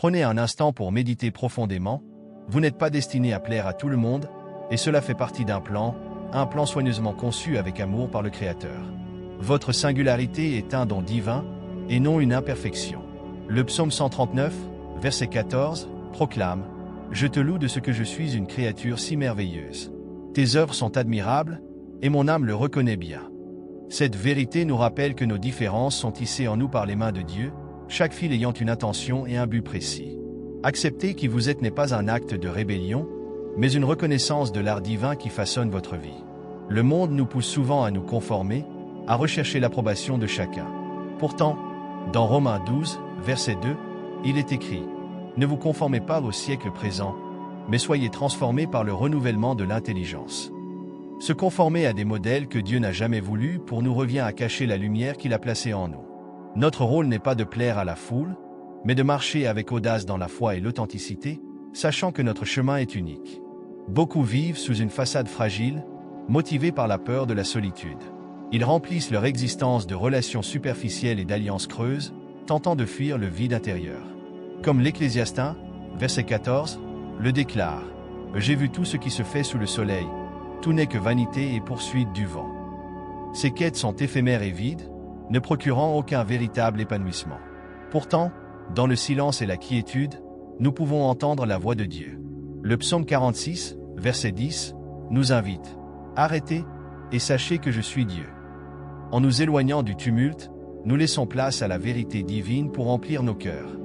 Prenez un instant pour méditer profondément. Vous n'êtes pas destiné à plaire à tout le monde, et cela fait partie d'un plan soigneusement conçu avec amour par le Créateur. Votre singularité est un don divin, et non une imperfection. Le psaume 139, verset 14, proclame « Je te loue de ce que je suis une créature si merveilleuse. Tes œuvres sont admirables, et mon âme le reconnaît bien. » Cette vérité nous rappelle que nos différences sont tissées en nous par les mains de Dieu, chaque fil ayant une intention et un but précis. Accepter qui vous êtes n'est pas un acte de rébellion, mais une reconnaissance de l'art divin qui façonne votre vie. Le monde nous pousse souvent à nous conformer, à rechercher l'approbation de chacun. Pourtant, dans Romains 12, verset 2, il est écrit « Ne vous conformez pas au siècle présent, mais soyez transformés par le renouvellement de l'intelligence. » Se conformer à des modèles que Dieu n'a jamais voulu pour nous revient à cacher la lumière qu'il a placée en nous. Notre rôle n'est pas de plaire à la foule, mais de marcher avec audace dans la foi et l'authenticité, sachant que notre chemin est unique. Beaucoup vivent sous une façade fragile, motivés par la peur de la solitude. Ils remplissent leur existence de relations superficielles et d'alliances creuses, tentant de fuir le vide intérieur. Comme l'Ecclésiastin, verset 14, le déclare « J'ai vu tout ce qui se fait sous le soleil, tout n'est que vanité et poursuite du vent. » Ces quêtes sont éphémères et vides, ne procurant aucun véritable épanouissement. Pourtant, dans le silence et la quiétude, nous pouvons entendre la voix de Dieu. Le psaume 46, verset 10, nous invite « Arrêtez et sachez que je suis Dieu. » En nous éloignant du tumulte, nous laissons place à la vérité divine pour remplir nos cœurs.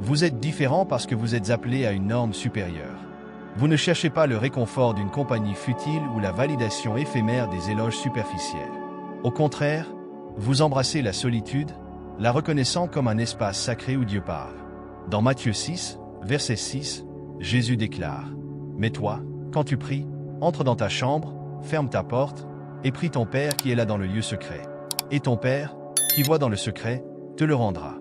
Vous êtes différents parce que vous êtes appelés à une norme supérieure. Vous ne cherchez pas le réconfort d'une compagnie futile ou la validation éphémère des éloges superficiels. Au contraire, vous embrassez la solitude, la reconnaissant comme un espace sacré où Dieu parle. Dans Matthieu 6, verset 6, Jésus déclare « Mais toi, quand tu pries, entre dans ta chambre, ferme ta porte, et prie ton Père qui est là dans le lieu secret. Et ton Père, qui voit dans le secret, te le rendra. »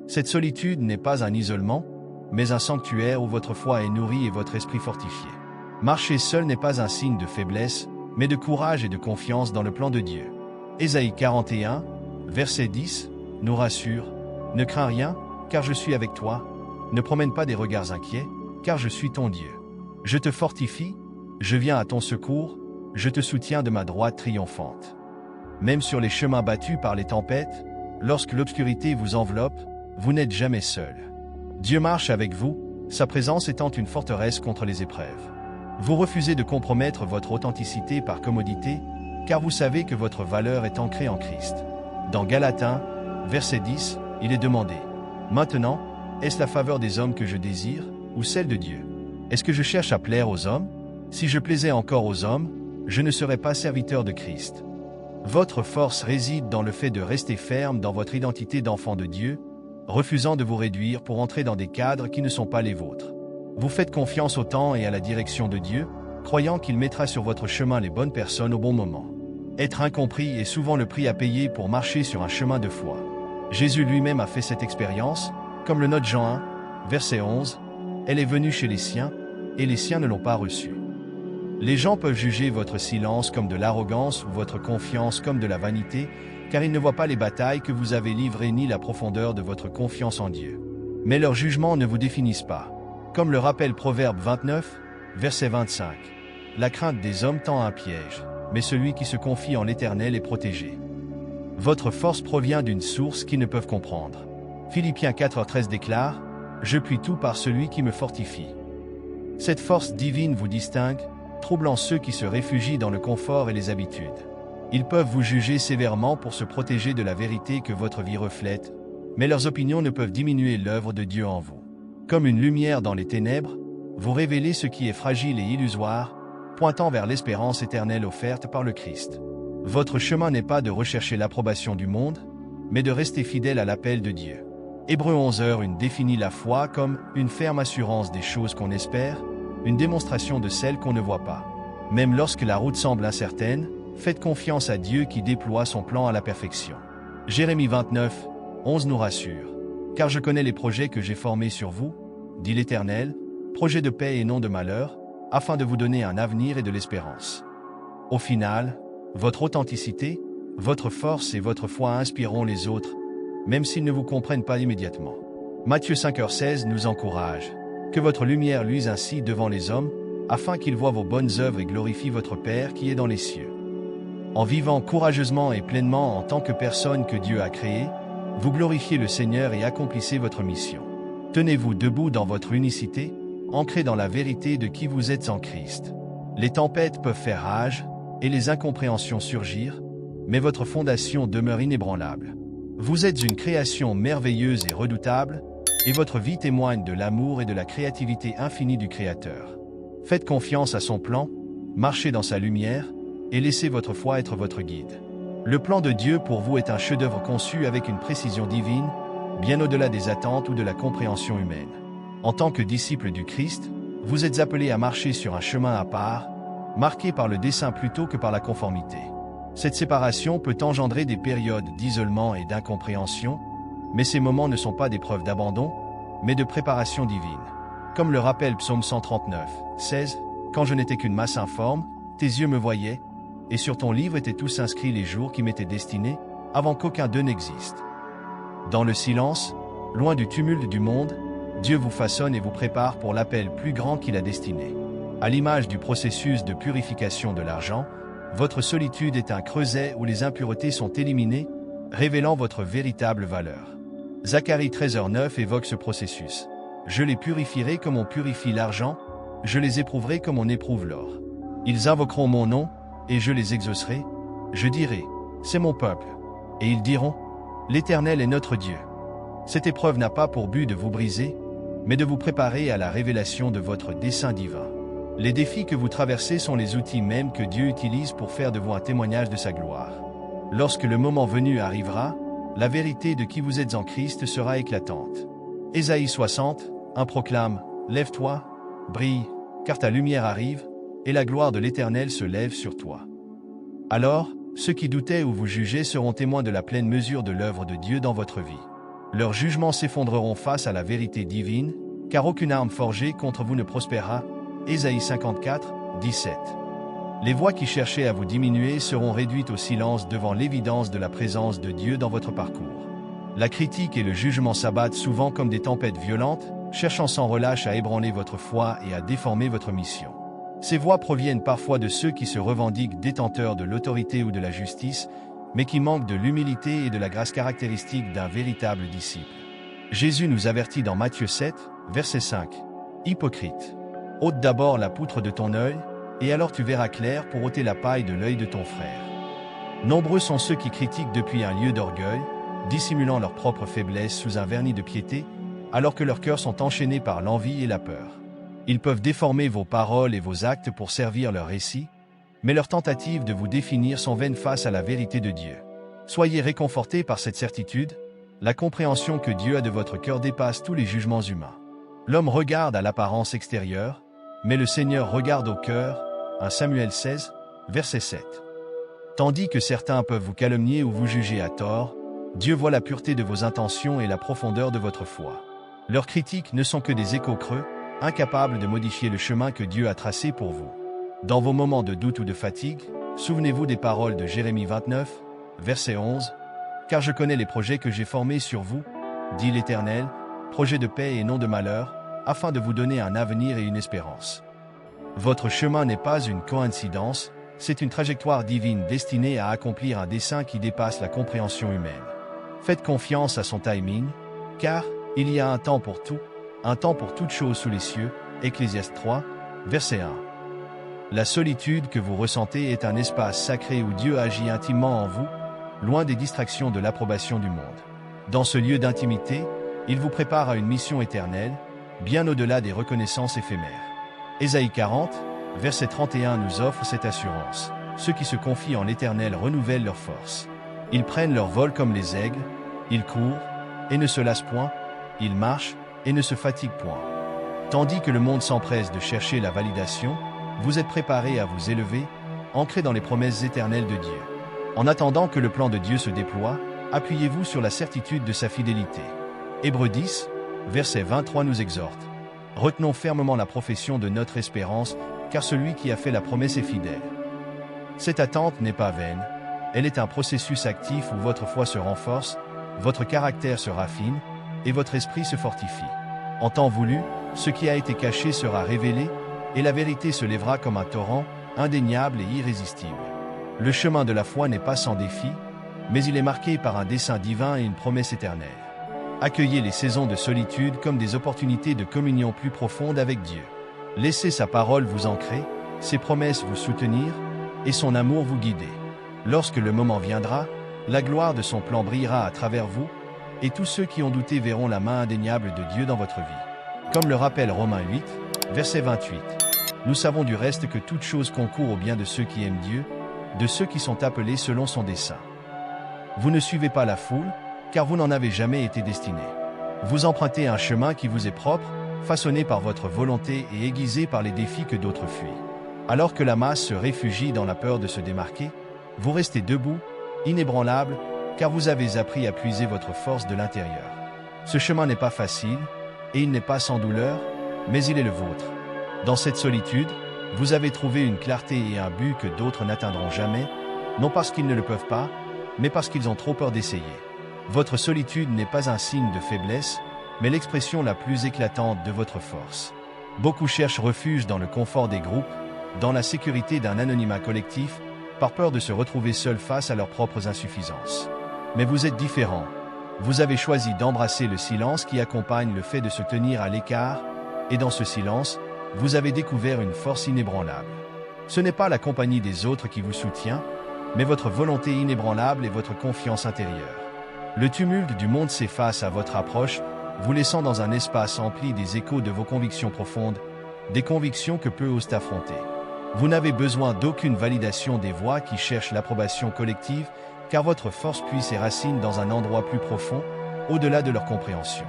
Cette solitude n'est pas un isolement, mais un sanctuaire où votre foi est nourrie et votre esprit fortifié. Marcher seul n'est pas un signe de faiblesse, mais de courage et de confiance dans le plan de Dieu. Ésaïe 41, verset 10, nous rassure « Ne crains rien, car je suis avec toi. Ne promène pas des regards inquiets, car je suis ton Dieu. Je te fortifie, je viens à ton secours, je te soutiens de ma droite triomphante. » Même sur les chemins battus par les tempêtes, lorsque l'obscurité vous enveloppe, vous n'êtes jamais seul. Dieu marche avec vous, sa présence étant une forteresse contre les épreuves. Vous refusez de compromettre votre authenticité par commodité, car vous savez que votre valeur est ancrée en Christ. Dans Galaten, verset 10, il est demandé « Maintenant, est-ce la faveur des hommes que je désire, ou celle de Dieu? Est-ce que je cherche à plaire aux hommes? Si je plaisais encore aux hommes, je ne serais pas serviteur de Christ. » Votre force réside dans le fait de rester ferme dans votre identité d'enfant de Dieu, refusant de vous réduire pour entrer dans des cadres qui ne sont pas les vôtres. Vous faites confiance au temps et à la direction de Dieu, croyant qu'il mettra sur votre chemin les bonnes personnes au bon moment. Être incompris est souvent le prix à payer pour marcher sur un chemin de foi. Jésus lui-même a fait cette expérience, comme le note Jean 1, verset 11, « Elle est venue chez les siens, et les siens ne l'ont pas reçue. » Les gens peuvent juger votre silence comme de l'arrogance ou votre confiance comme de la vanité, car ils ne voient pas les batailles que vous avez livrées ni la profondeur de votre confiance en Dieu. Mais leurs jugements ne vous définissent pas. Comme le rappelle Proverbe 29, verset 25. La crainte des hommes tend un piège, mais celui qui se confie en l'Éternel est protégé. Votre force provient d'une source qu'ils ne peuvent comprendre. Philippiens 4,13 déclare « Je puis tout par celui qui me fortifie. » Cette force divine vous distingue, troublant ceux qui se réfugient dans le confort et les habitudes. Ils peuvent vous juger sévèrement pour se protéger de la vérité que votre vie reflète, mais leurs opinions ne peuvent diminuer l'œuvre de Dieu en vous. Comme une lumière dans les ténèbres, vous révélez ce qui est fragile et illusoire, pointant vers l'espérance éternelle offerte par le Christ. Votre chemin n'est pas de rechercher l'approbation du monde, mais de rester fidèle à l'appel de Dieu. Hébreux 11:1 définit la foi comme une ferme assurance des choses qu'on espère, une démonstration de celles qu'on ne voit pas. Même lorsque la route semble incertaine, faites confiance à Dieu qui déploie son plan à la perfection. Jérémie 29:11 nous rassure. « Car je connais les projets que j'ai formés sur vous, dit l'Éternel, projets de paix et non de malheur, afin de vous donner un avenir et de l'espérance. » Au final, votre authenticité, votre force et votre foi inspireront les autres, même s'ils ne vous comprennent pas immédiatement. Matthieu 5h16 nous encourage. Que votre lumière luise ainsi devant les hommes, afin qu'ils voient vos bonnes œuvres et glorifient votre Père qui est dans les cieux. En vivant courageusement et pleinement en tant que personne que Dieu a créée, vous glorifiez le Seigneur et accomplissez votre mission. Tenez-vous debout dans votre unicité, ancrés dans la vérité de qui vous êtes en Christ. Les tempêtes peuvent faire rage, et les incompréhensions surgir, mais votre fondation demeure inébranlable. Vous êtes une création merveilleuse et redoutable, et votre vie témoigne de l'amour et de la créativité infinie du Créateur. Faites confiance à son plan, marchez dans sa lumière, et laissez votre foi être votre guide. Le plan de Dieu pour vous est un chef-d'œuvre conçu avec une précision divine, bien au-delà des attentes ou de la compréhension humaine. En tant que disciple du Christ, vous êtes appelés à marcher sur un chemin à part, marqué par le dessein plutôt que par la conformité. Cette séparation peut engendrer des périodes d'isolement et d'incompréhension, mais ces moments ne sont pas des preuves d'abandon, mais de préparation divine. Comme le rappelle Psaume 139, 16, « Quand je n'étais qu'une masse informe, tes yeux me voyaient, et sur ton livre étaient tous inscrits les jours qui m'étaient destinés, avant qu'aucun d'eux n'existe. » Dans le silence, loin du tumulte du monde, Dieu vous façonne et vous prépare pour l'appel plus grand qu'il a destiné. À l'image du processus de purification de l'argent, votre solitude est un creuset où les impuretés sont éliminées, révélant votre véritable valeur. Zacharie 13h9 évoque ce processus. « Je les purifierai comme on purifie l'argent, je les éprouverai comme on éprouve l'or. Ils invoqueront mon nom, et je les exaucerai. Je dirai, c'est mon peuple. Et ils diront, l'Éternel est notre Dieu. » Cette épreuve n'a pas pour but de vous briser, mais de vous préparer à la révélation de votre dessein divin. Les défis que vous traversez sont les outils mêmes que Dieu utilise pour faire de vous un témoignage de sa gloire. Lorsque le moment venu arrivera, la vérité de qui vous êtes en Christ sera éclatante. Ésaïe 60, 1 proclame, « Lève-toi, brille, car ta lumière arrive, et la gloire de l'Éternel se lève sur toi. » Alors, ceux qui doutaient ou vous jugeaient seront témoins de la pleine mesure de l'œuvre de Dieu dans votre vie. Leurs jugements s'effondreront face à la vérité divine, car aucune arme forgée contre vous ne prospérera. Ésaïe 54, 17. Les voix qui cherchaient à vous diminuer seront réduites au silence devant l'évidence de la présence de Dieu dans votre parcours. La critique et le jugement s'abattent souvent comme des tempêtes violentes, cherchant sans relâche à ébranler votre foi et à déformer votre mission. Ces voix proviennent parfois de ceux qui se revendiquent détenteurs de l'autorité ou de la justice, mais qui manquent de l'humilité et de la grâce caractéristique d'un véritable disciple. Jésus nous avertit dans Matthieu 7, verset 5. « Hypocrite, ôte d'abord la poutre de ton œil, et alors tu verras clair pour ôter la paille de l'œil de ton frère. » Nombreux sont ceux qui critiquent depuis un lieu d'orgueil, dissimulant leur propre faiblesse sous un vernis de piété, alors que leurs cœurs sont enchaînés par l'envie et la peur. Ils peuvent déformer vos paroles et vos actes pour servir leur récit, mais leurs tentatives de vous définir sont vaines face à la vérité de Dieu. Soyez réconfortés par cette certitude, la compréhension que Dieu a de votre cœur dépasse tous les jugements humains. L'homme regarde à l'apparence extérieure, mais le Seigneur regarde au cœur, 1 Samuel 16, verset 7. Tandis que certains peuvent vous calomnier ou vous juger à tort, Dieu voit la pureté de vos intentions et la profondeur de votre foi. Leurs critiques ne sont que des échos creux, incapables de modifier le chemin que Dieu a tracé pour vous. Dans vos moments de doute ou de fatigue, souvenez-vous des paroles de Jérémie 29, verset 11, « Car je connais les projets que j'ai formés sur vous, dit l'Éternel, projets de paix et non de malheur, afin de vous donner un avenir et une espérance. » Votre chemin n'est pas une coïncidence, c'est une trajectoire divine destinée à accomplir un dessein qui dépasse la compréhension humaine. Faites confiance à son timing, car il y a un temps pour tout, un temps pour toute chose sous les cieux. Ecclésiaste 3, verset 1. La solitude que vous ressentez est un espace sacré où Dieu agit intimement en vous, loin des distractions de l'approbation du monde. Dans ce lieu d'intimité, il vous prépare à une mission éternelle, bien au-delà des reconnaissances éphémères. Ésaïe 40, verset 31 nous offre cette assurance. Ceux qui se confient en l'Éternel renouvellent leur force. Ils prennent leur vol comme les aigles, ils courent et ne se lassent point, ils marchent et ne se fatiguent point. Tandis que le monde s'empresse de chercher la validation, vous êtes préparés à vous élever, ancrés dans les promesses éternelles de Dieu. En attendant que le plan de Dieu se déploie, appuyez-vous sur la certitude de sa fidélité. Hébreux 10, verset 23 nous exhorte. Retenons fermement la profession de notre espérance, car celui qui a fait la promesse est fidèle. Cette attente n'est pas vaine, elle est un processus actif où votre foi se renforce, votre caractère se raffine, et votre esprit se fortifie. En temps voulu, ce qui a été caché sera révélé, et la vérité se lèvera comme un torrent, indéniable et irrésistible. Le chemin de la foi n'est pas sans défi, mais il est marqué par un dessein divin et une promesse éternelle. Accueillez les saisons de solitude comme des opportunités de communion plus profonde avec Dieu. Laissez sa parole vous ancrer, ses promesses vous soutenir, et son amour vous guider. Lorsque le moment viendra, la gloire de son plan brillera à travers vous, et tous ceux qui ont douté verront la main indéniable de Dieu dans votre vie. Comme le rappelle Romains 8, verset 28. Nous savons du reste que toute chose concourt au bien de ceux qui aiment Dieu, de ceux qui sont appelés selon son dessein. Vous ne suivez pas la foule, car vous n'en avez jamais été destiné. Vous empruntez un chemin qui vous est propre, façonné par votre volonté et aiguisé par les défis que d'autres fuient. Alors que la masse se réfugie dans la peur de se démarquer, vous restez debout, inébranlable, car vous avez appris à puiser votre force de l'intérieur. Ce chemin n'est pas facile, et il n'est pas sans douleur, mais il est le vôtre. Dans cette solitude, vous avez trouvé une clarté et un but que d'autres n'atteindront jamais, non parce qu'ils ne le peuvent pas, mais parce qu'ils ont trop peur d'essayer. Votre solitude n'est pas un signe de faiblesse, mais l'expression la plus éclatante de votre force. Beaucoup cherchent refuge dans le confort des groupes, dans la sécurité d'un anonymat collectif, par peur de se retrouver seuls face à leurs propres insuffisances. Mais vous êtes différent. Vous avez choisi d'embrasser le silence qui accompagne le fait de se tenir à l'écart, et dans ce silence, vous avez découvert une force inébranlable. Ce n'est pas la compagnie des autres qui vous soutient, mais votre volonté inébranlable et votre confiance intérieure. Le tumulte du monde s'efface à votre approche, vous laissant dans un espace empli des échos de vos convictions profondes, des convictions que peu osent affronter. Vous n'avez besoin d'aucune validation des voix qui cherchent l'approbation collective, car votre force puise ses racines dans un endroit plus profond, au-delà de leur compréhension.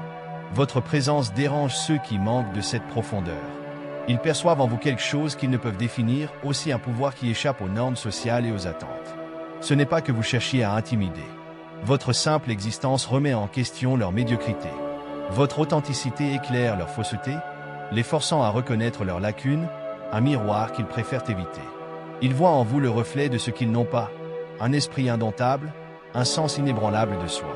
Votre présence dérange ceux qui manquent de cette profondeur. Ils perçoivent en vous quelque chose qu'ils ne peuvent définir, aussi un pouvoir qui échappe aux normes sociales et aux attentes. Ce n'est pas que vous cherchiez à intimider. Votre simple existence remet en question leur médiocrité. Votre authenticité éclaire leur fausseté, les forçant à reconnaître leurs lacunes, un miroir qu'ils préfèrent éviter. Ils voient en vous le reflet de ce qu'ils n'ont pas, un esprit indomptable, un sens inébranlable de soi.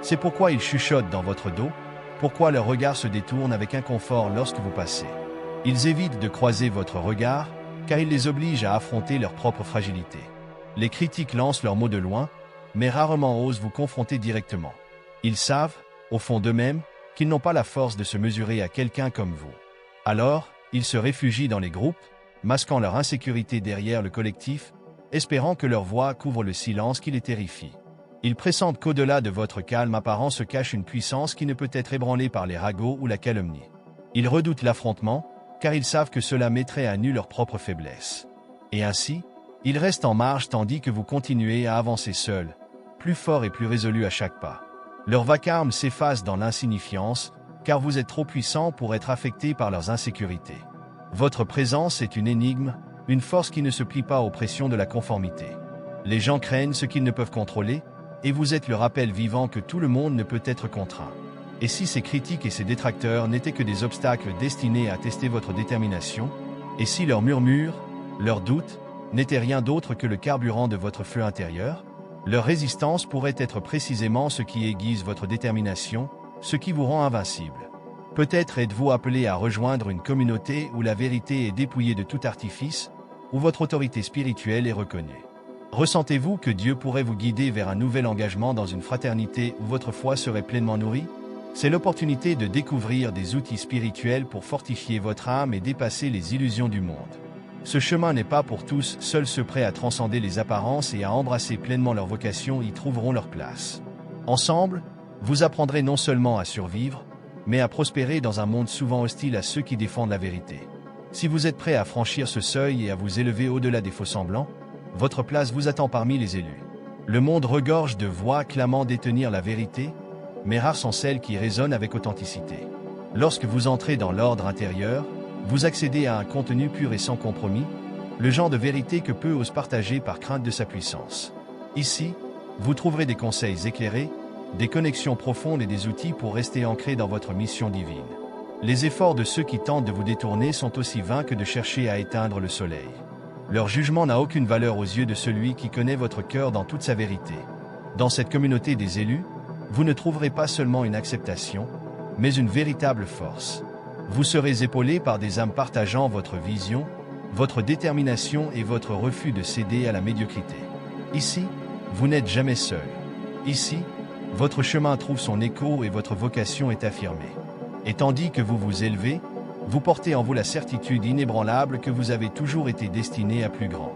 C'est pourquoi ils chuchotent dans votre dos, pourquoi leur regard se détourne avec inconfort lorsque vous passez. Ils évitent de croiser votre regard, car il les oblige à affronter leur propre fragilité. Les critiques lancent leurs mots de loin, mais rarement osent vous confronter directement. Ils savent, au fond d'eux-mêmes, qu'ils n'ont pas la force de se mesurer à quelqu'un comme vous. Alors, ils se réfugient dans les groupes, masquant leur insécurité derrière le collectif, espérant que leur voix couvre le silence qui les terrifie. Ils pressentent qu'au-delà de votre calme apparent se cache une puissance qui ne peut être ébranlée par les ragots ou la calomnie. Ils redoutent l'affrontement, car ils savent que cela mettrait à nu leur propre faiblesse. Et ainsi, ils restent en marge tandis que vous continuez à avancer seuls, plus forts et plus résolus à chaque pas. Leur vacarme s'efface dans l'insignifiance, car vous êtes trop puissants pour être affectés par leurs insécurités. Votre présence est une énigme, une force qui ne se plie pas aux pressions de la conformité. Les gens craignent ce qu'ils ne peuvent contrôler, et vous êtes le rappel vivant que tout le monde ne peut être contraint. Et si ces critiques et ces détracteurs n'étaient que des obstacles destinés à tester votre détermination, et si leurs murmures, leurs doutes, n'étaient rien d'autre que le carburant de votre feu intérieur, leur résistance pourrait être précisément ce qui aiguise votre détermination, ce qui vous rend invincible. Peut-être êtes-vous appelé à rejoindre une communauté où la vérité est dépouillée de tout artifice, où votre autorité spirituelle est reconnue. Ressentez-vous que Dieu pourrait vous guider vers un nouvel engagement dans une fraternité où votre foi serait pleinement nourrie? C'est l'opportunité de découvrir des outils spirituels pour fortifier votre âme et dépasser les illusions du monde. Ce chemin n'est pas pour tous, seuls ceux prêts à transcender les apparences et à embrasser pleinement leur vocation y trouveront leur place. Ensemble, vous apprendrez non seulement à survivre, mais à prospérer dans un monde souvent hostile à ceux qui défendent la vérité. Si vous êtes prêt à franchir ce seuil et à vous élever au-delà des faux-semblants, votre place vous attend parmi les élus. Le monde regorge de voix clamant détenir la vérité, mais rares sont celles qui résonnent avec authenticité. Lorsque vous entrez dans l'ordre intérieur, vous accédez à un contenu pur et sans compromis, le genre de vérité que peu osent partager par crainte de sa puissance. Ici, vous trouverez des conseils éclairés, des connexions profondes et des outils pour rester ancrés dans votre mission divine. Les efforts de ceux qui tentent de vous détourner sont aussi vains que de chercher à éteindre le soleil. Leur jugement n'a aucune valeur aux yeux de celui qui connaît votre cœur dans toute sa vérité. Dans cette communauté des élus, vous ne trouverez pas seulement une acceptation, mais une véritable force. Vous serez épaulé par des âmes partageant votre vision, votre détermination et votre refus de céder à la médiocrité. Ici, vous n'êtes jamais seul. Ici, votre chemin trouve son écho et votre vocation est affirmée. Et tandis que vous vous élevez, vous portez en vous la certitude inébranlable que vous avez toujours été destiné à plus grand.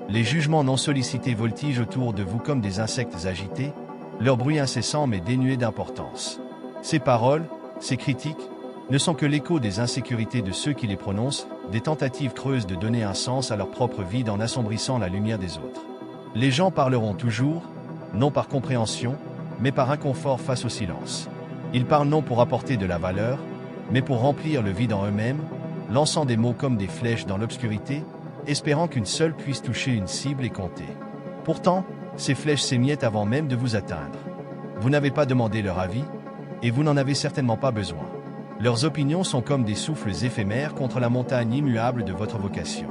Les jugements non sollicités voltigent autour de vous comme des insectes agités, leur bruit incessant mais dénué d'importance. Ces paroles, ces critiques, ne sont que l'écho des insécurités de ceux qui les prononcent, des tentatives creuses de donner un sens à leur propre vide en assombrissant la lumière des autres. Les gens parleront toujours, non par compréhension, mais par inconfort face au silence. Ils parlent non pour apporter de la valeur, mais pour remplir le vide en eux-mêmes, lançant des mots comme des flèches dans l'obscurité, espérant qu'une seule puisse toucher une cible et compter. Pourtant, ces flèches s'émiettent avant même de vous atteindre. Vous n'avez pas demandé leur avis, et vous n'en avez certainement pas besoin. Leurs opinions sont comme des souffles éphémères contre la montagne immuable de votre vocation.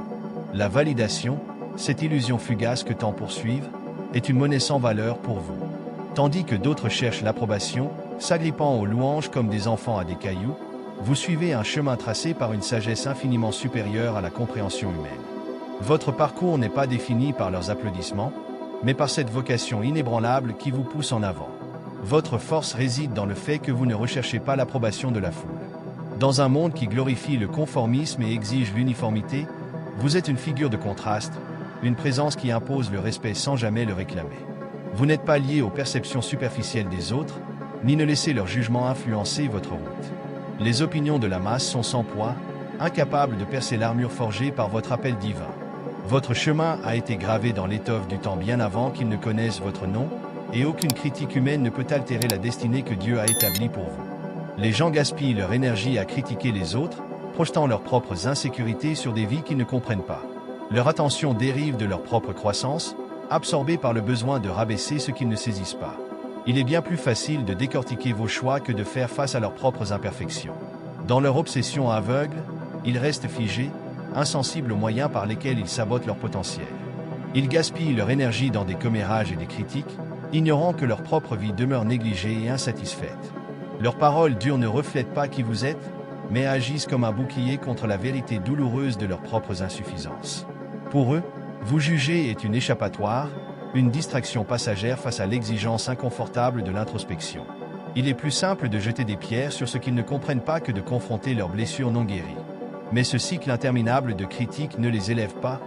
La validation, cette illusion fugace que tant poursuivent, est une monnaie sans valeur pour vous. Tandis que d'autres cherchent l'approbation, s'agrippant aux louanges comme des enfants à des cailloux, vous suivez un chemin tracé par une sagesse infiniment supérieure à la compréhension humaine. Votre parcours n'est pas défini par leurs applaudissements, mais par cette vocation inébranlable qui vous pousse en avant. Votre force réside dans le fait que vous ne recherchez pas l'approbation de la foule. Dans un monde qui glorifie le conformisme et exige l'uniformité, vous êtes une figure de contraste, une présence qui impose le respect sans jamais le réclamer. Vous n'êtes pas lié aux perceptions superficielles des autres, ni ne laissez leur jugement influencer votre route. Les opinions de la masse sont sans poids, incapables de percer l'armure forgée par votre appel divin. Votre chemin a été gravé dans l'étoffe du temps bien avant qu'ils ne connaissent votre nom, et aucune critique humaine ne peut altérer la destinée que Dieu a établie pour vous. Les gens gaspillent leur énergie à critiquer les autres, projetant leurs propres insécurités sur des vies qu'ils ne comprennent pas. Leur attention dérive de leur propre croissance, absorbée par le besoin de rabaisser ce qu'ils ne saisissent pas. Il est bien plus facile de décortiquer vos choix que de faire face à leurs propres imperfections. Dans leur obsession aveugle, ils restent figés, insensibles aux moyens par lesquels ils sabotent leur potentiel. Ils gaspillent leur énergie dans des commérages et des critiques, ignorant que leur propre vie demeure négligée et insatisfaite. Leurs paroles dures ne reflètent pas qui vous êtes, mais agissent comme un bouclier contre la vérité douloureuse de leurs propres insuffisances. Pour eux, vous juger est une échappatoire, une distraction passagère face à l'exigence inconfortable de l'introspection. Il est plus simple de jeter des pierres sur ce qu'ils ne comprennent pas que de confronter leurs blessures non guéries. Mais ce cycle interminable de critiques ne les élève pas,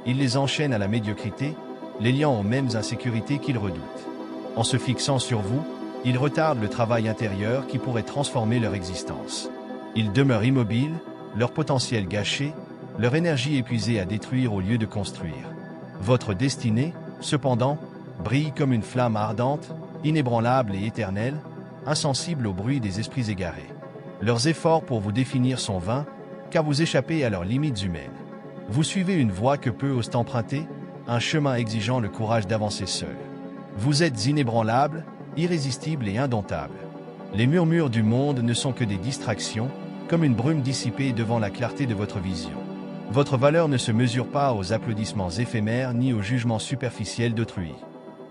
il les enchaîne à la médiocrité, les liant aux mêmes insécurités qu'ils redoutent. En se fixant sur vous, ils retardent le travail intérieur qui pourrait transformer leur existence. Ils demeurent immobiles, leur potentiel gâché, leur énergie épuisée à détruire au lieu de construire. Votre destinée, cependant, brille comme une flamme ardente, inébranlable et éternelle, insensible au bruit des esprits égarés. Leurs efforts pour vous définir sont vains, car vous échappez à leurs limites humaines. Vous suivez une voie que peu osent emprunter, un chemin exigeant le courage d'avancer seul. Vous êtes inébranlable, irrésistible et indomptable. Les murmures du monde ne sont que des distractions, comme une brume dissipée devant la clarté de votre vision. Votre valeur ne se mesure pas aux applaudissements éphémères ni aux jugements superficiels d'autrui.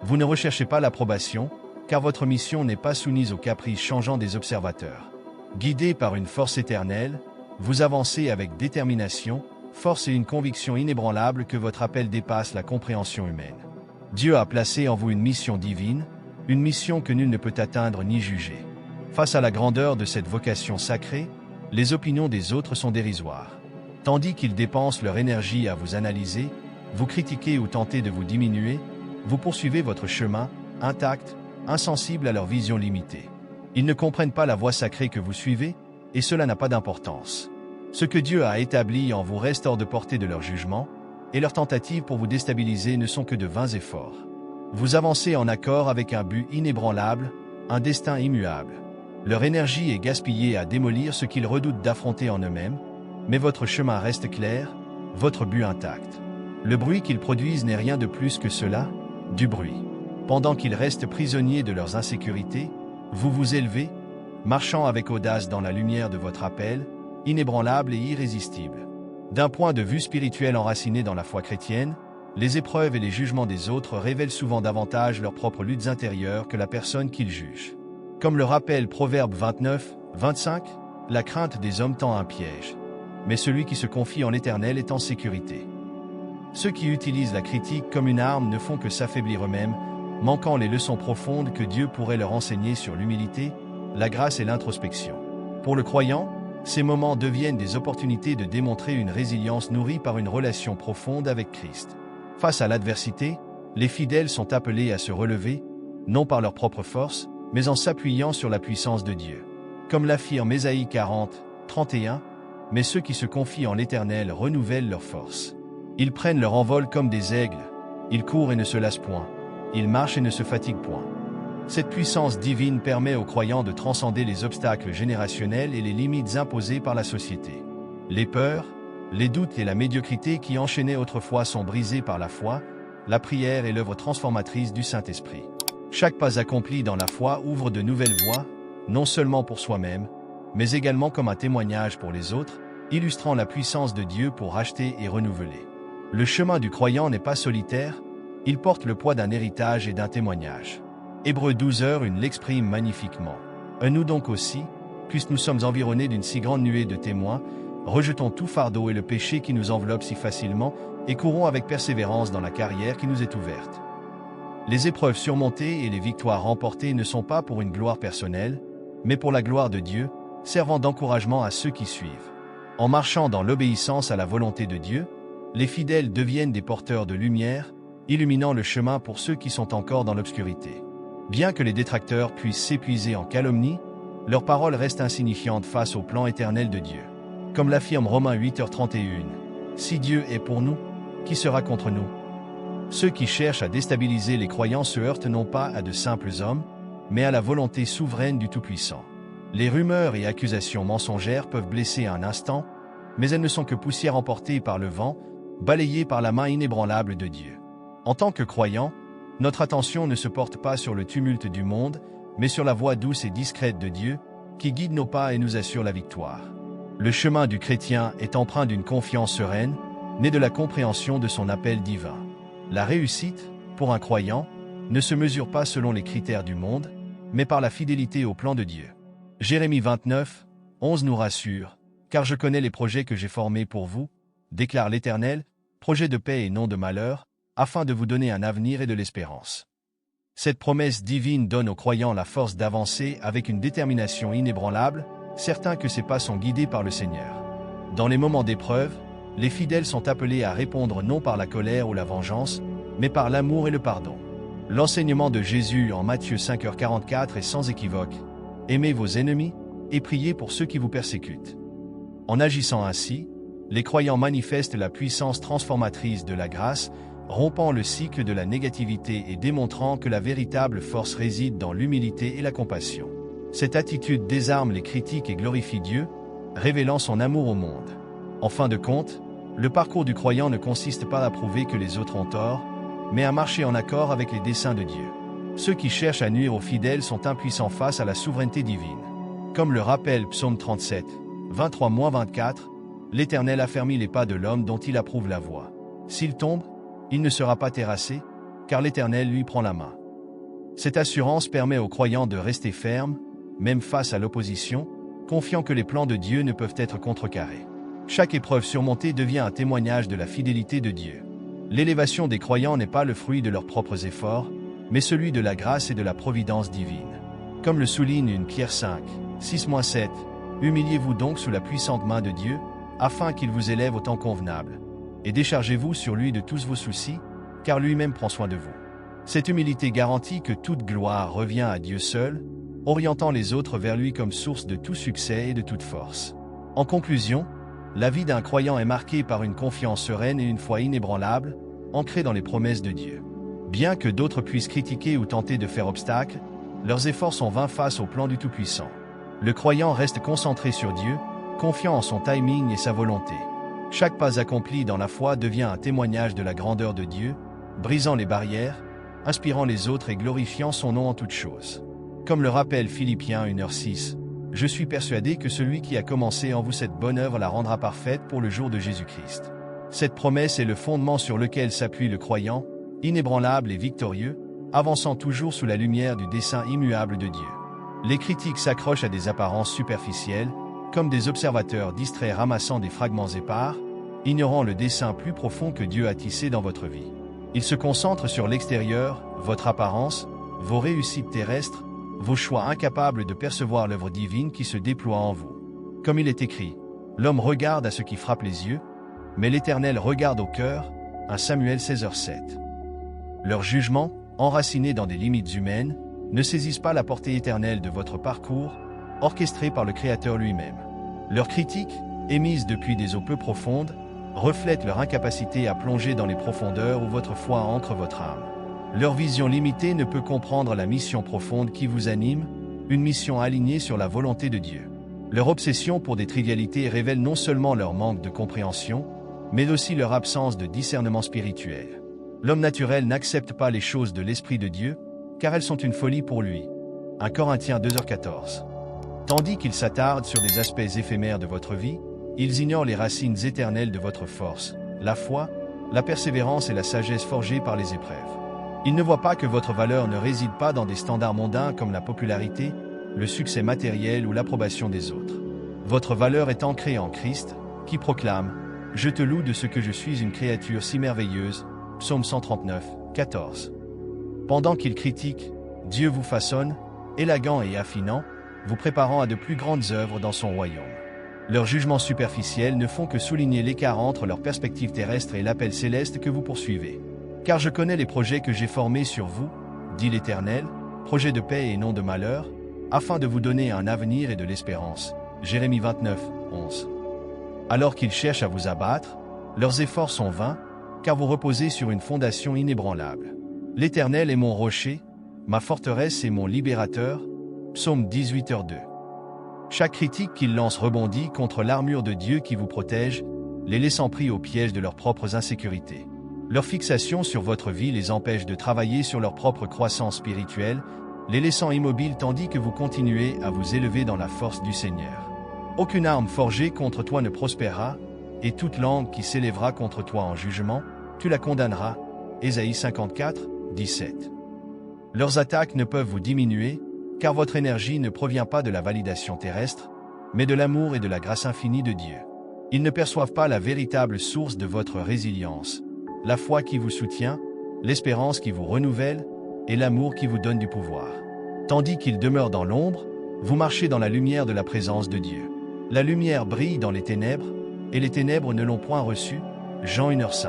Vous ne recherchez pas l'approbation, car votre mission n'est pas soumise aux caprices changeants des observateurs. Guidé par une force éternelle, vous avancez avec détermination, force et une conviction inébranlable que votre appel dépasse la compréhension humaine. Dieu a placé en vous une mission divine, une mission que nul ne peut atteindre ni juger. Face à la grandeur de cette vocation sacrée, les opinions des autres sont dérisoires. Tandis qu'ils dépensent leur énergie à vous analyser, vous critiquer ou tenter de vous diminuer, vous poursuivez votre chemin, intact, insensible à leur vision limitée. Ils ne comprennent pas la voie sacrée que vous suivez, et cela n'a pas d'importance. Ce que Dieu a établi en vous reste hors de portée de leur jugement, et leurs tentatives pour vous déstabiliser ne sont que de vains efforts. Vous avancez en accord avec un but inébranlable, un destin immuable. Leur énergie est gaspillée à démolir ce qu'ils redoutent d'affronter en eux-mêmes, mais votre chemin reste clair, votre but intact. Le bruit qu'ils produisent n'est rien de plus que cela, du bruit. Pendant qu'ils restent prisonniers de leurs insécurités, vous vous élevez, marchant avec audace dans la lumière de votre appel, inébranlable et irrésistible. D'un point de vue spirituel enraciné dans la foi chrétienne, les épreuves et les jugements des autres révèlent souvent davantage leurs propres luttes intérieures que la personne qu'ils jugent. Comme le rappelle Proverbe 29, 25. La crainte des hommes tend un piège. Mais celui qui se confie en l'Éternel est en sécurité. Ceux qui utilisent la critique comme une arme ne font que s'affaiblir eux-mêmes, manquant les leçons profondes que Dieu pourrait leur enseigner sur l'humilité, la grâce et l'introspection. Pour le croyant, ces moments deviennent des opportunités de démontrer une résilience nourrie par une relation profonde avec Christ. Face à l'adversité, les fidèles sont appelés à se relever, non par leur propre force, mais en s'appuyant sur la puissance de Dieu. Comme l'affirme Ésaïe 40, 31, « Mais ceux qui se confient en l'Éternel renouvellent leur force. Ils prennent leur envol comme des aigles, ils courent et ne se lassent point, ils marchent et ne se fatiguent point. » Cette puissance divine permet aux croyants de transcender les obstacles générationnels et les limites imposées par la société. Les peurs, les doutes et la médiocrité qui enchaînaient autrefois sont brisés par la foi, la prière et l'œuvre transformatrice du Saint-Esprit. Chaque pas accompli dans la foi ouvre de nouvelles voies, non seulement pour soi-même, mais également comme un témoignage pour les autres, illustrant la puissance de Dieu pour racheter et renouveler. Le chemin du croyant n'est pas solitaire, il porte le poids d'un héritage et d'un témoignage. Hébreux 12:1 l'exprime magnifiquement. Nous donc aussi, puisque nous sommes environnés d'une si grande nuée de témoins, rejetons tout fardeau et le péché qui nous enveloppe si facilement, et courons avec persévérance dans la carrière qui nous est ouverte. Les épreuves surmontées et les victoires remportées ne sont pas pour une gloire personnelle, mais pour la gloire de Dieu, servant d'encouragement à ceux qui suivent. En marchant dans l'obéissance à la volonté de Dieu, les fidèles deviennent des porteurs de lumière, illuminant le chemin pour ceux qui sont encore dans l'obscurité. Bien que les détracteurs puissent s'épuiser en calomnie, leurs paroles restent insignifiantes face au plan éternel de Dieu. Comme l'affirme Romains 8:31, « Si Dieu est pour nous, qui sera contre nous ?» Ceux qui cherchent à déstabiliser les croyants se heurtent non pas à de simples hommes, mais à la volonté souveraine du Tout-Puissant. Les rumeurs et accusations mensongères peuvent blesser un instant, mais elles ne sont que poussière emportée par le vent, balayée par la main inébranlable de Dieu. En tant que croyants, notre attention ne se porte pas sur le tumulte du monde, mais sur la voie douce et discrète de Dieu, qui guide nos pas et nous assure la victoire. Le chemin du chrétien est empreint d'une confiance sereine, née de la compréhension de son appel divin. La réussite, pour un croyant, ne se mesure pas selon les critères du monde, mais par la fidélité au plan de Dieu. Jérémie 29:11 nous rassure, « Car je connais les projets que j'ai formés pour vous, déclare l'Éternel, projets de paix et non de malheur, afin de vous donner un avenir et de l'espérance. » Cette promesse divine donne aux croyants la force d'avancer avec une détermination inébranlable, certains que ces pas sont guidés par le Seigneur. Dans les moments d'épreuve, les fidèles sont appelés à répondre non par la colère ou la vengeance, mais par l'amour et le pardon. L'enseignement de Jésus en Matthieu 5:44 est sans équivoque. « Aimez vos ennemis et priez pour ceux qui vous persécutent. » En agissant ainsi, les croyants manifestent la puissance transformatrice de la grâce, rompant le cycle de la négativité et démontrant que la véritable force réside dans l'humilité et la compassion. Cette attitude désarme les critiques et glorifie Dieu, révélant son amour au monde. En fin de compte, le parcours du croyant ne consiste pas à prouver que les autres ont tort, mais à marcher en accord avec les desseins de Dieu. Ceux qui cherchent à nuire aux fidèles sont impuissants face à la souveraineté divine. Comme le rappelle Psaume 37, 23-24, l'Éternel affermit les pas de l'homme dont il approuve la voie. S'il tombe, il ne sera pas terrassé, car l'Éternel lui prend la main. Cette assurance permet aux croyants de rester fermes, même face à l'opposition, confiant que les plans de Dieu ne peuvent être contrecarrés. Chaque épreuve surmontée devient un témoignage de la fidélité de Dieu. L'élévation des croyants n'est pas le fruit de leurs propres efforts, mais celui de la grâce et de la providence divine. Comme le souligne une Pierre 5, 6-7, « Humiliez-vous donc sous la puissante main de Dieu, afin qu'il vous élève au temps convenable, et déchargez-vous sur lui de tous vos soucis, car lui-même prend soin de vous. » Cette humilité garantit que toute gloire revient à Dieu seul, orientant les autres vers lui comme source de tout succès et de toute force. En conclusion, la vie d'un croyant est marquée par une confiance sereine et une foi inébranlable, ancrée dans les promesses de Dieu. Bien que d'autres puissent critiquer ou tenter de faire obstacle, leurs efforts sont vains face au plan du Tout-Puissant. Le croyant reste concentré sur Dieu, confiant en son timing et sa volonté. Chaque pas accompli dans la foi devient un témoignage de la grandeur de Dieu, brisant les barrières, inspirant les autres et glorifiant son nom en toutes choses. Comme le rappelle Philippiens 1:6, « Je suis persuadé que celui qui a commencé en vous cette bonne œuvre la rendra parfaite pour le jour de Jésus-Christ. » Cette promesse est le fondement sur lequel s'appuie le croyant, inébranlable et victorieux, avançant toujours sous la lumière du dessein immuable de Dieu. Les critiques s'accrochent à des apparences superficielles, comme des observateurs distraits ramassant des fragments épars, ignorant le dessein plus profond que Dieu a tissé dans votre vie. Ils se concentrent sur l'extérieur, votre apparence, vos réussites terrestres, vos choix incapables de percevoir l'œuvre divine qui se déploie en vous. Comme il est écrit, l'homme regarde à ce qui frappe les yeux, mais l'Éternel regarde au cœur, 1 Samuel 16h7. Leurs jugements, enracinés dans des limites humaines, ne saisissent pas la portée éternelle de votre parcours, orchestré par le Créateur lui-même. Leurs critiques, émises depuis des eaux peu profondes, reflètent leur incapacité à plonger dans les profondeurs où votre foi ancre votre âme. Leur vision limitée ne peut comprendre la mission profonde qui vous anime, une mission alignée sur la volonté de Dieu. Leur obsession pour des trivialités révèle non seulement leur manque de compréhension, mais aussi leur absence de discernement spirituel. L'homme naturel n'accepte pas les choses de l'Esprit de Dieu, car elles sont une folie pour lui. 1 Corinthiens 2h14. Tandis qu'ils s'attardent sur des aspects éphémères de votre vie, ils ignorent les racines éternelles de votre force, la foi, la persévérance et la sagesse forgées par les épreuves. Ils ne voient pas que votre valeur ne réside pas dans des standards mondains comme la popularité, le succès matériel ou l'approbation des autres. Votre valeur est ancrée en Christ, qui proclame « Je te loue de ce que je suis une créature si merveilleuse » Psaume 139, 14. Pendant qu'ils critiquent, Dieu vous façonne, élégant et affinant, vous préparant à de plus grandes œuvres dans son royaume. Leurs jugements superficiels ne font que souligner l'écart entre leur perspective terrestre et l'appel céleste que vous poursuivez. Car je connais les projets que j'ai formés sur vous, dit l'Éternel, projets de paix et non de malheur, afin de vous donner un avenir et de l'espérance. Jérémie 29, 11. Alors qu'ils cherchent à vous abattre, leurs efforts sont vains, car vous reposez sur une fondation inébranlable. L'Éternel est mon rocher, ma forteresse et mon libérateur. Psaume 18h2. Chaque critique qu'ils lancent rebondit contre l'armure de Dieu qui vous protège, les laissant pris au piège de leurs propres insécurités. Leur fixation sur votre vie les empêche de travailler sur leur propre croissance spirituelle, les laissant immobiles tandis que vous continuez à vous élever dans la force du Seigneur. Aucune arme forgée contre toi ne prospérera, et toute langue qui s'élèvera contre toi en jugement, tu la condamneras. Ésaïe 54, 17. Leurs attaques ne peuvent vous diminuer, car votre énergie ne provient pas de la validation terrestre, mais de l'amour et de la grâce infinie de Dieu. Ils ne perçoivent pas la véritable source de votre résilience, la foi qui vous soutient, l'espérance qui vous renouvelle, et l'amour qui vous donne du pouvoir. Tandis qu'ils demeurent dans l'ombre, vous marchez dans la lumière de la présence de Dieu. La lumière brille dans les ténèbres, et les ténèbres ne l'ont point reçue. Jean 1h5.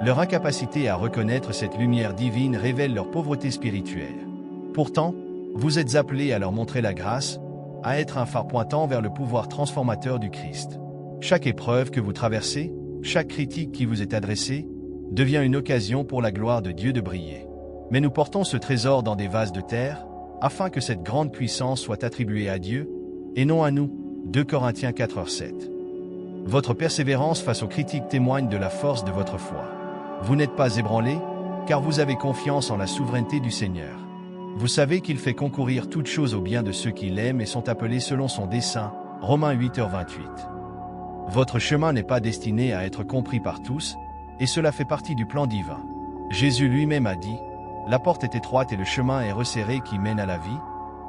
Leur incapacité à reconnaître cette lumière divine révèle leur pauvreté spirituelle. Pourtant, vous êtes appelés à leur montrer la grâce, à être un phare pointant vers le pouvoir transformateur du Christ. Chaque épreuve que vous traversez, chaque critique qui vous est adressée, devient une occasion pour la gloire de Dieu de briller. Mais nous portons ce trésor dans des vases de terre, afin que cette grande puissance soit attribuée à Dieu, et non à nous. 2 Corinthiens 4h7. Votre persévérance face aux critiques témoigne de la force de votre foi. Vous n'êtes pas ébranlés, car vous avez confiance en la souveraineté du Seigneur. Vous savez qu'il fait concourir toutes choses au bien de ceux qui l'aiment et sont appelés selon son dessein. Romains 8h28. Votre chemin n'est pas destiné à être compris par tous, et cela fait partie du plan divin. Jésus lui-même a dit, « La porte est étroite et le chemin est resserré qui mène à la vie,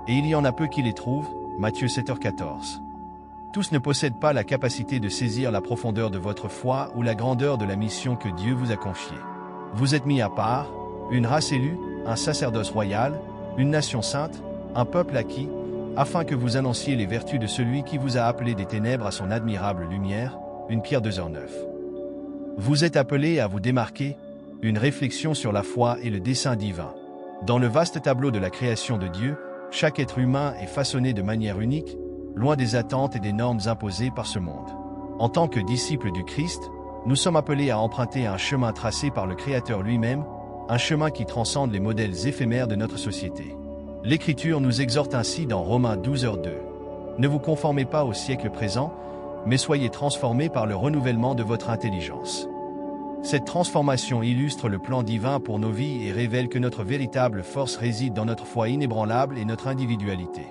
et il y en a peu qui les trouvent. » Matthieu 7h14. Tous ne possèdent pas la capacité de saisir la profondeur de votre foi ou la grandeur de la mission que Dieu vous a confiée. Vous êtes mis à part, une race élue, un sacerdoce royal, une nation sainte, un peuple acquis, afin que vous annonciez les vertus de celui qui vous a appelé des ténèbres à son admirable lumière. 1 Pierre 2h9. Vous êtes appelés à vous démarquer, une réflexion sur la foi et le dessein divin. Dans le vaste tableau de la création de Dieu, chaque être humain est façonné de manière unique, loin des attentes et des normes imposées par ce monde. En tant que disciples du Christ, nous sommes appelés à emprunter un chemin tracé par le Créateur lui-même, un chemin qui transcende les modèles éphémères de notre société. L'Écriture nous exhorte ainsi dans Romains 12h2. Ne vous conformez pas au siècle présent, mais soyez transformés par le renouvellement de votre intelligence. Cette transformation illustre le plan divin pour nos vies et révèle que notre véritable force réside dans notre foi inébranlable et notre individualité.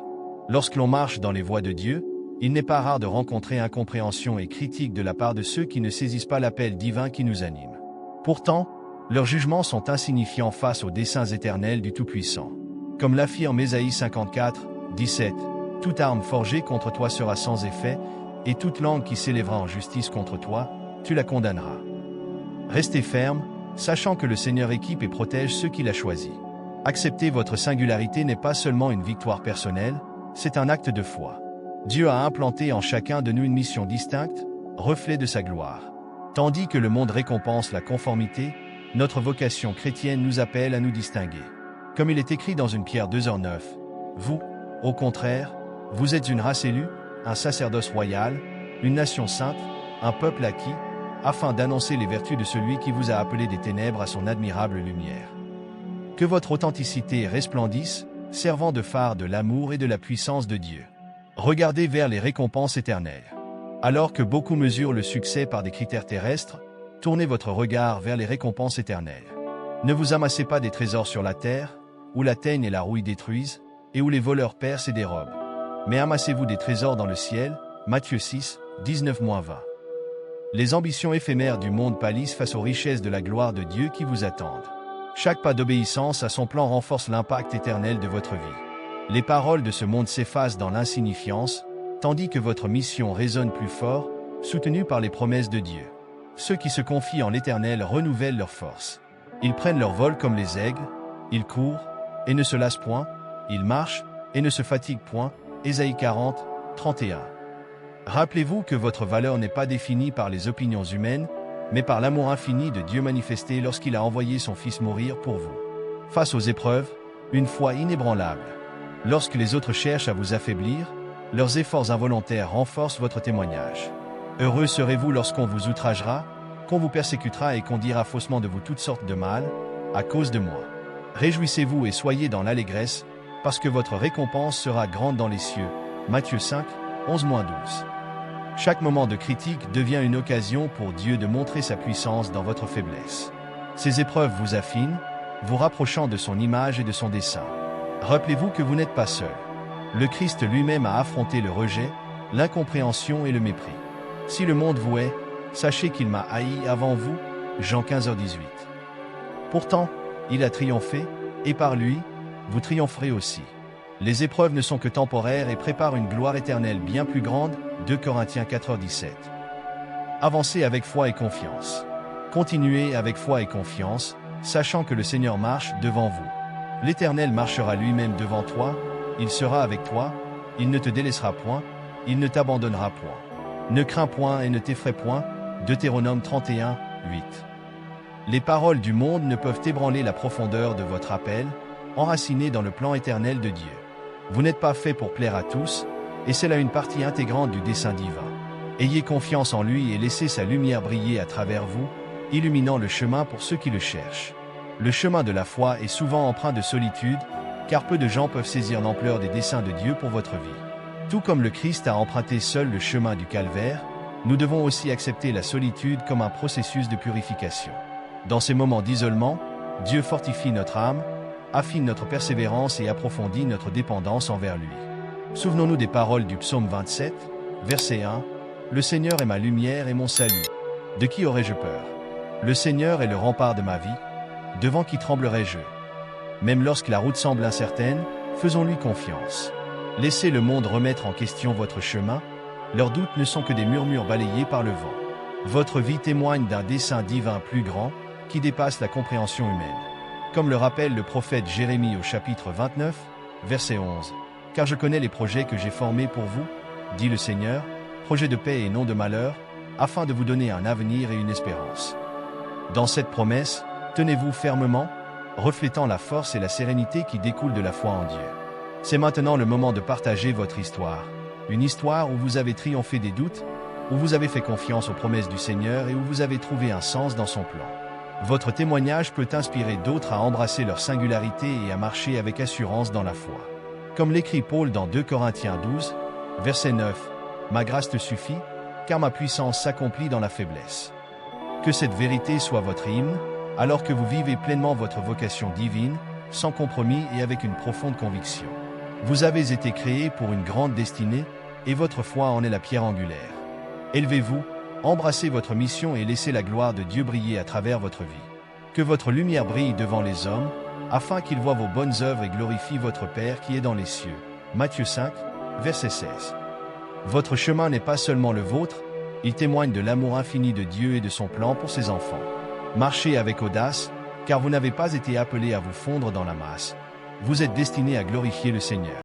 Lorsque l'on marche dans les voies de Dieu, il n'est pas rare de rencontrer incompréhension et critique de la part de ceux qui ne saisissent pas l'appel divin qui nous anime. Pourtant, leurs jugements sont insignifiants face aux desseins éternels du Tout-Puissant. Comme l'affirme Ésaïe 54, 17, « Toute arme forgée contre toi sera sans effet, et toute langue qui s'élèvera en justice contre toi, tu la condamneras. » Restez ferme, sachant que le Seigneur équipe et protège ceux qu'il a choisis. Accepter votre singularité n'est pas seulement une victoire personnelle, c'est un acte de foi. Dieu a implanté en chacun de nous une mission distincte, reflet de sa gloire. Tandis que le monde récompense la conformité, notre vocation chrétienne nous appelle à nous distinguer. Comme il est écrit dans 1 Pierre 2:9, vous, au contraire, vous êtes une race élue, un sacerdoce royal, une nation sainte, un peuple acquis, afin d'annoncer les vertus de celui qui vous a appelé des ténèbres à son admirable lumière. Que votre authenticité resplendisse, servant de phare de l'amour et de la puissance de Dieu. Regardez vers les récompenses éternelles. Alors que beaucoup mesurent le succès par des critères terrestres, tournez votre regard vers les récompenses éternelles. Ne vous amassez pas des trésors sur la terre, où la teigne et la rouille détruisent, et où les voleurs percent et dérobent. Mais amassez-vous des trésors dans le ciel, Matthieu 6, 19-20. Les ambitions éphémères du monde pâlissent face aux richesses de la gloire de Dieu qui vous attendent. Chaque pas d'obéissance à son plan renforce l'impact éternel de votre vie. Les paroles de ce monde s'effacent dans l'insignifiance, tandis que votre mission résonne plus fort, soutenue par les promesses de Dieu. Ceux qui se confient en l'Éternel renouvellent leurs forces. Ils prennent leur vol comme les aigles, ils courent et ne se lassent point, ils marchent et ne se fatiguent point. Ésaïe 40, 31. Rappelez-vous que votre valeur n'est pas définie par les opinions humaines, mais par l'amour infini de Dieu manifesté lorsqu'il a envoyé son Fils mourir pour vous. Face aux épreuves, une foi inébranlable. Lorsque les autres cherchent à vous affaiblir, leurs efforts involontaires renforcent votre témoignage. Heureux serez-vous lorsqu'on vous outragera, qu'on vous persécutera et qu'on dira faussement de vous toutes sortes de mal, à cause de moi. Réjouissez-vous et soyez dans l'allégresse, parce que votre récompense sera grande dans les cieux. Matthieu 5, 11-12. Chaque moment de critique devient une occasion pour Dieu de montrer sa puissance dans votre faiblesse. Ces épreuves vous affinent, vous rapprochant de son image et de son dessein. Rappelez-vous que vous n'êtes pas seul. Le Christ lui-même a affronté le rejet, l'incompréhension et le mépris. Si le monde vous hait, sachez qu'il m'a haï avant vous. Jean 15h18. Pourtant, il a triomphé, et par lui, vous triompherez aussi. Les épreuves ne sont que temporaires et préparent une gloire éternelle bien plus grande. 2 Corinthiens 4h17. Avancez avec foi et confiance. Continuez avec foi et confiance, sachant que le Seigneur marche devant vous. L'Éternel marchera lui-même devant toi, il sera avec toi, il ne te délaissera point, il ne t'abandonnera point. Ne crains point et ne t'effraie point. Deutéronome 31, 8. Les paroles du monde ne peuvent ébranler la profondeur de votre appel, enraciné dans le plan éternel de Dieu. Vous n'êtes pas fait pour plaire à tous, et c'est là une partie intégrante du dessein divin. Ayez confiance en lui et laissez sa lumière briller à travers vous, illuminant le chemin pour ceux qui le cherchent. Le chemin de la foi est souvent empreint de solitude, car peu de gens peuvent saisir l'ampleur des desseins de Dieu pour votre vie. Tout comme le Christ a emprunté seul le chemin du calvaire, nous devons aussi accepter la solitude comme un processus de purification. Dans ces moments d'isolement, Dieu fortifie notre âme, affine notre persévérance et approfondit notre dépendance envers lui. Souvenons-nous des paroles du psaume 27, verset 1, « Le Seigneur est ma lumière et mon salut. De qui aurais-je peur? Le Seigneur est le rempart de ma vie. Devant qui tremblerais-je? Même lorsque la route semble incertaine, faisons-lui confiance. Laissez le monde remettre en question votre chemin. Leurs doutes ne sont que des murmures balayés par le vent. Votre vie témoigne d'un dessein divin plus grand, qui dépasse la compréhension humaine. Comme le rappelle le prophète Jérémie au chapitre 29, verset 11. « Car je connais les projets que j'ai formés pour vous, dit le Seigneur, projets de paix et non de malheur, afin de vous donner un avenir et une espérance. » Dans cette promesse, tenez-vous fermement, reflétant la force et la sérénité qui découlent de la foi en Dieu. C'est maintenant le moment de partager votre histoire. Une histoire où vous avez triomphé des doutes, où vous avez fait confiance aux promesses du Seigneur et où vous avez trouvé un sens dans son plan. Votre témoignage peut inspirer d'autres à embrasser leur singularité et à marcher avec assurance dans la foi. Comme l'écrit Paul dans 2 Corinthiens 12, verset 9, « Ma grâce te suffit, car ma puissance s'accomplit dans la faiblesse. » Que cette vérité soit votre hymne, alors que vous vivez pleinement votre vocation divine, sans compromis et avec une profonde conviction. Vous avez été créé pour une grande destinée, et votre foi en est la pierre angulaire. Élevez-vous, embrassez votre mission et laissez la gloire de Dieu briller à travers votre vie. Que votre lumière brille devant les hommes, afin qu'il voie vos bonnes œuvres et glorifie votre Père qui est dans les cieux. Matthieu 5, verset 16. Votre chemin n'est pas seulement le vôtre, il témoigne de l'amour infini de Dieu et de son plan pour ses enfants. Marchez avec audace, car vous n'avez pas été appelés à vous fondre dans la masse. Vous êtes destinés à glorifier le Seigneur.